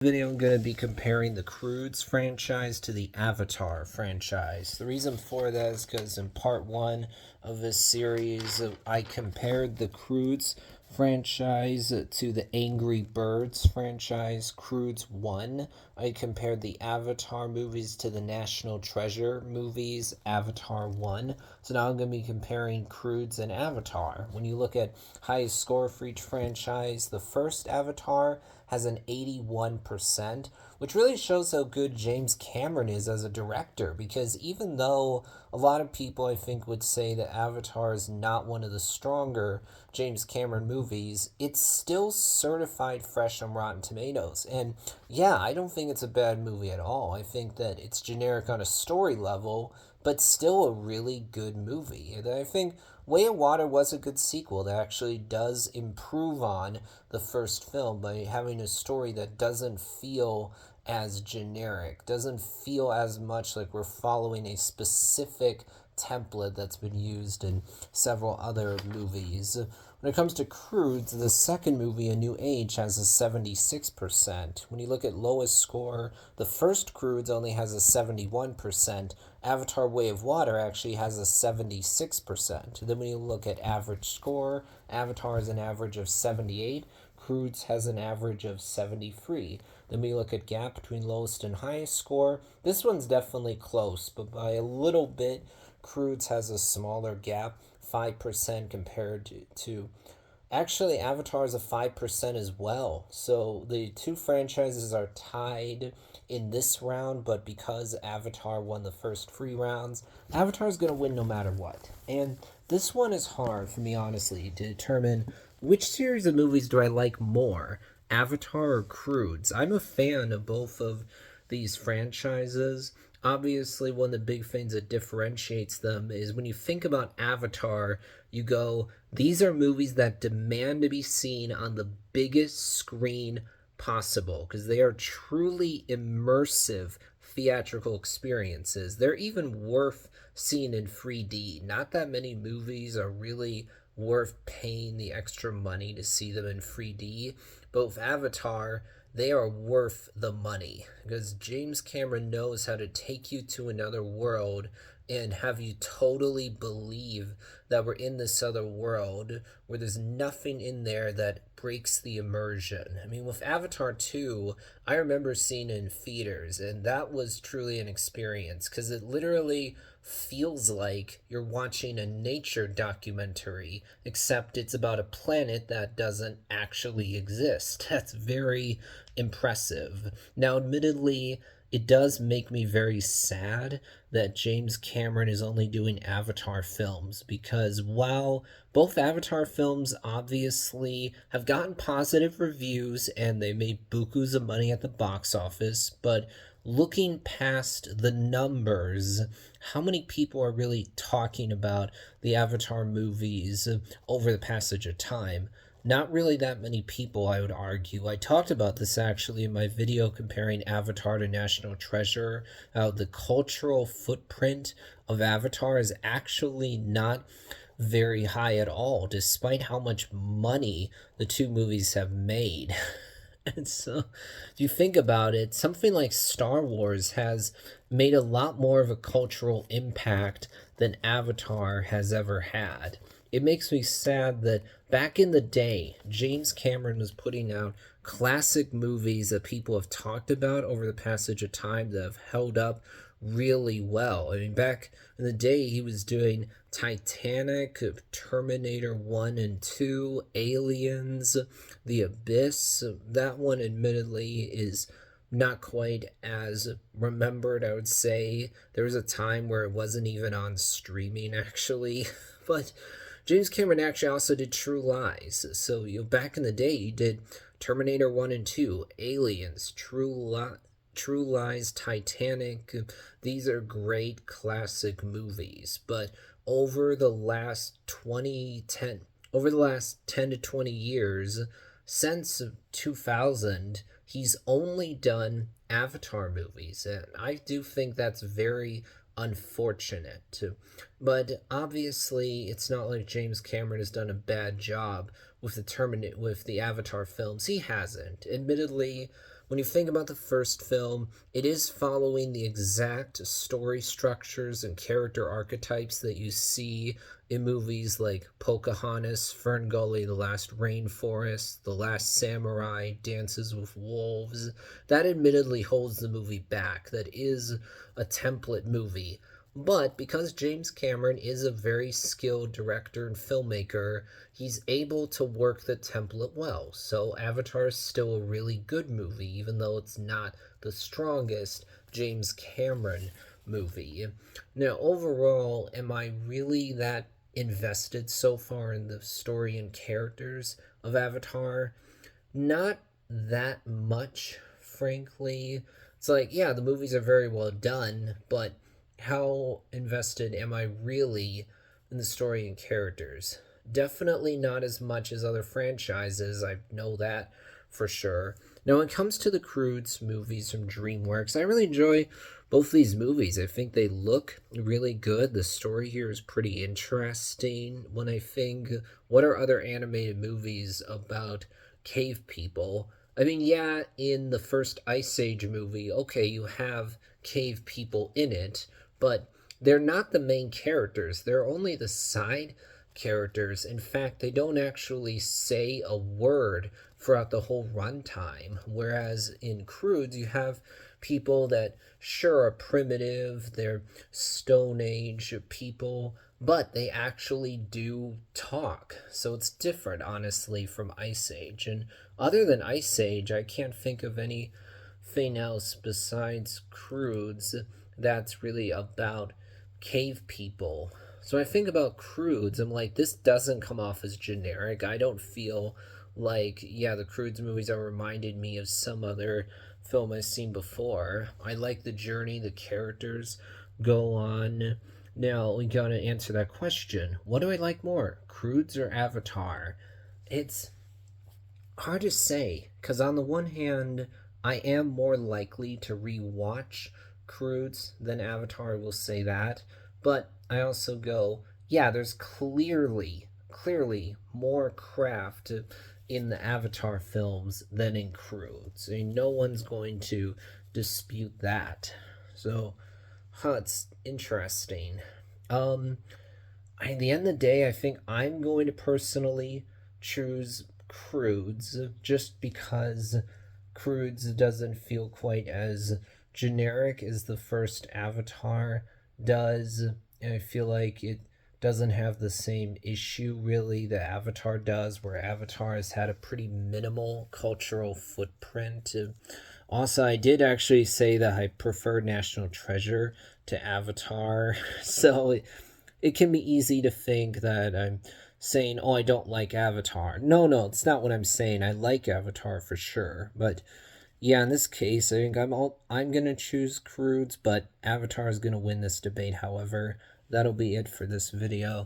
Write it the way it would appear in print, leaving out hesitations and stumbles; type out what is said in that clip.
Video I'm going to be comparing the Croods franchise to the Avatar franchise. The reason for that is because in part one of this series, I compared the Croods franchise to the Angry Birds franchise, Croods 1. I compared the Avatar movies to the National Treasure movies, Avatar 1. So now I'm going to be comparing Croods and Avatar. When you look at highest score for each franchise, the first Avatar has an 81%, which really shows how good James Cameron is as a director. Because even though a lot of people, I think, would say that Avatar is not one of the stronger James Cameron movies, it's still certified fresh on Rotten Tomatoes. And yeah, I don't think it's a bad movie at all. I think that it's generic on a story level, but still a really good movie. And I think Way of Water was a good sequel that actually does improve on the first film by having a story that doesn't feel as generic, doesn't feel as much like we're following a specific template that's been used in several other movies. When it comes to Croods, the second movie, A New Age, has a 76%. When you look at lowest score, the first Croods only has a 71%. Avatar Way of Water actually has a 76%. Then when you look at average score, Avatar has an average of 78. Croods has an average of 73. Then we look at gap between lowest and highest score. This one's definitely close, but by a little bit, Croods has a smaller gap, 5% compared to actually, Avatar is a 5% as well. So the two franchises are tied in this round, but because Avatar won the first three rounds, Avatar is going to win no matter what. And this one is hard for me, honestly, to determine which series of movies do I like more, Avatar or Croods. I'm a fan of both of these franchises. Obviously, one of the big things that differentiates them is when you think about Avatar, you go, these are movies that demand to be seen on the biggest screen possible because they are truly immersive theatrical experiences. They're even worth seeing in 3D. Not that many movies are really worth paying the extra money to see them in 3D. But with Avatar, they are worth the money because James Cameron knows how to take you to another world and have you totally believe that we're in this other world where there's nothing in there that breaks the immersion. I mean, with Avatar 2, I remember seeing it in theaters, and that was truly an experience because it literally feels like you're watching a nature documentary, except it's about a planet that doesn't actually exist. That's very impressive. Now, admittedly, it does make me very sad that James Cameron is only doing Avatar films because while both Avatar films obviously have gotten positive reviews and they made bukus of money at the box office, but looking past the numbers, how many people are really talking about the Avatar movies over the passage of time? Not really that many people, I would argue. I talked about this actually in my video comparing Avatar to National Treasure. The cultural footprint of Avatar is actually not very high at all, despite how much money the two movies have made. And so, if you think about it, something like Star Wars has made a lot more of a cultural impact than Avatar has ever had. It makes me sad that back in the day, James Cameron was putting out classic movies that people have talked about over the passage of time that have held up really well. I mean, back in the day, he was doing Titanic, Terminator 1 and 2, Aliens, The Abyss. That one, admittedly, is not quite as remembered, I would say. There was a time where it wasn't even on streaming, actually. But James Cameron actually also did True Lies. So, back in the day, he did Terminator 1 and 2, Aliens, True Lies, Titanic. These are great classic movies, but over the last 10 to 20 years since 2000, he's only done Avatar movies, and I do think that's very unfortunate. But obviously, it's not like James Cameron has done a bad job with the Avatar films. He hasn't. Admittedly, when you think about the first film, it is following the exact story structures and character archetypes that you see in movies like Pocahontas, Ferngully, The Last Rainforest, The Last Samurai, Dances with Wolves. That admittedly holds the movie back. That is a template movie. But because James Cameron is a very skilled director and filmmaker, he's able to work the template well. So Avatar is still a really good movie, even though it's not the strongest James Cameron movie. Now, overall, am I really that invested so far in the story and characters of Avatar? Not that much, frankly. It's like, yeah, the movies are very well done, but how invested am I really in the story and characters? Definitely not as much as other franchises, I know that for sure. Now, when it comes to the Croods movies from DreamWorks, I really enjoy both these movies. I think they look really good. The story here is pretty interesting. When I think, what are other animated movies about cave people? I mean, yeah, in the first Ice Age movie, okay, you have cave people in it, but they're not the main characters. They're only the side characters. In fact, they don't actually say a word throughout the whole runtime. Whereas in Croods, you have people that sure are primitive, they're Stone Age people, but they actually do talk. So it's different, honestly, from Ice Age. And other than Ice Age, I can't think of anything else besides Croods that's really about cave people. So I think about Croods, I'm like, this doesn't come off as generic. I don't feel like, yeah, the Croods movies are reminded me of some other film I've seen before. I like the journey the characters go on. Now, we gotta answer that question. What do I like more, Croods or Avatar? It's hard to say, because on the one hand, I am more likely to rewatch Croods than Avatar, I will say that. But I also go, yeah, there's clearly more craft in the Avatar films than in Croods. I mean, no one's going to dispute that. So, it's interesting. At the end of the day, I think I'm going to personally choose Croods just because Croods doesn't feel quite as generic as the first Avatar does. And I feel like it doesn't have the same issue really that Avatar does, where Avatar has had a pretty minimal cultural footprint. Also, I did actually say that I prefer National Treasure to Avatar, so it can be easy to think that I'm saying, oh, I don't like Avatar. No, it's not what I'm saying. I like Avatar for sure, but yeah, in this case, I think I'm gonna choose Croods, but Avatar is gonna win this debate. However, that'll be it for this video.